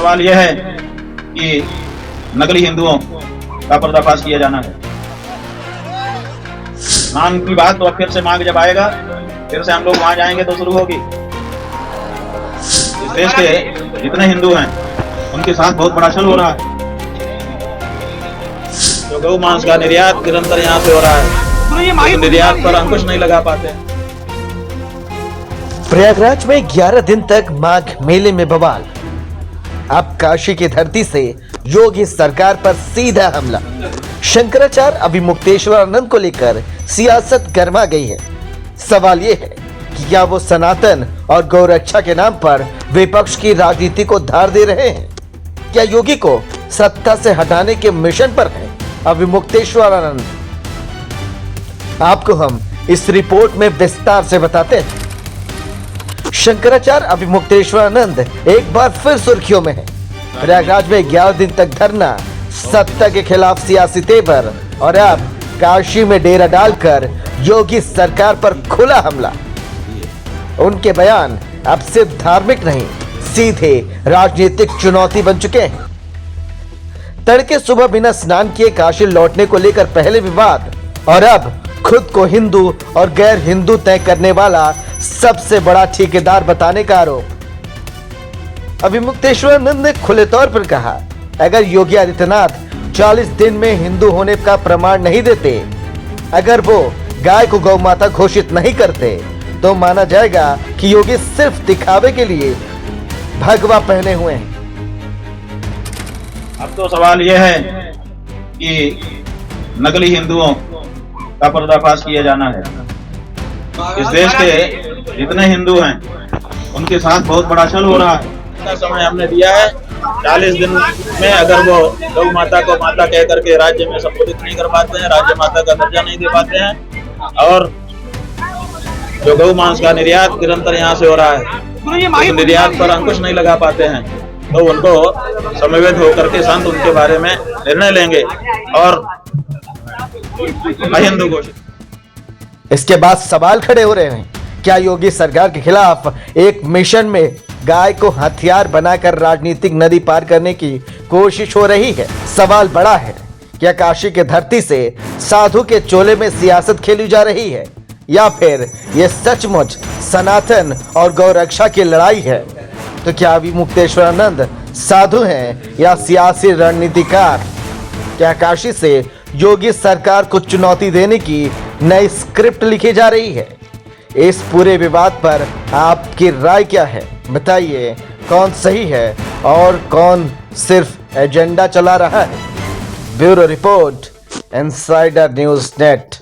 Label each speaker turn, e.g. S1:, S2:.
S1: सवाल यह है कि नकली हिंदुओं का पर्दाफाश किया जाना है। नाम की बात तो अब फिर से मांग जब आएगा, फिर से हम लोग वहां जाएंगे तो शुरू होगी। इस देश के जितने हिंदू हैं उनके साथ बहुत बड़ा छल हो रहा है। जो गौ मांस का निर्यात निरंतर यहाँ से हो रहा है, तो निर्यात पर अंकुश नहीं लगा पाते।
S2: प्रयागराज में 11 दिन तक माघ मेले में बवाल। अब काशी की धरती से योगी सरकार पर सीधा हमला। शंकराचार्य अभिमुक्तेश्वरानंद को लेकर सियासत गर्मा गई है। सवाल यह है कि क्या वो सनातन और गौरक्षा के नाम पर विपक्ष की राजनीति को धार दे रहे हैं? क्या योगी को सत्ता से हटाने के मिशन पर है अभिमुक्तेश्वरानंद? आपको हम इस रिपोर्ट में विस्तार से बताते हैं। शंकराचार्य अभिमुक्तेश्वरानंद एक बार फिर सुर्खियों में है। प्रयागराज में 11 दिन तक धरना, सत्ता के खिलाफ सियासी तेवर और अब काशी में डेरा डालकर योगी सरकार पर खुला हमला। उनके बयान अब सिर्फ धार्मिक नहीं, सीधे राजनीतिक चुनौती बन चुके हैं। तड़के सुबह बिना स्नान किए काशी लौटने को लेकर पहले विवाद और अब खुद को हिंदू और गैर हिंदू तय करने वाला सबसे बड़ा ठेकेदार बताने का आरोप। अभिमुक्तेश्वरानंद ने खुले तौर पर कहा, अगर योगी आदित्यनाथ 40 दिन में हिंदू होने का प्रमाण नहीं देते, अगर वो गाय को गौ माता घोषित नहीं करते, तो माना जाएगा कि योगी सिर्फ दिखावे के लिए भगवा पहने हुए हैं।
S1: अब तो सवाल यह है कि नकली हिंदुओं का पर्दाफाश किया जाना है। इस देश के जितने हिंदू हैं उनके साथ बहुत बड़ा छल हो रहा है। समय हमने दिया है 40 दिन में अगर वो गौ माता को माता कह करके राज्य में संबोधित नहीं कर पाते हैं, राज्य माता का दर्जा नहीं दे पाते हैं, और जो गौ मांस का निर्यात निरंतर यहाँ से हो रहा है, उस निर्यात पर अंकुश नहीं लगा पाते हैं, तो उनको समवेत होकर के संत उनके बारे में निर्णय लेंगे और अहिंदू घोषित।
S2: इसके बाद सवाल खड़े हो रहे हैं, क्या योगी सरकार के खिलाफ एक मिशन में गाय को हथियार बनाकर राजनीतिक नदी पार करने की कोशिश हो रही है? सवाल बड़ा है, क्या काशी के धरती से साधु के चोले में सियासत खेली जा रही है, या फिर ये सचमुच सनातन और गौरक्षा की लड़ाई है? तो क्या अभिमुक्तेश्वरानंद साधु हैं या सियासी रणनीतिकार? क्या काशी से योगी सरकार को चुनौती देने की नई स्क्रिप्ट लिखी जा रही है? इस पूरे विवाद पर आपकी राय क्या है? बताइए, कौन सही है और कौन सिर्फ एजेंडा चला रहा है? Bureau report, insider news net.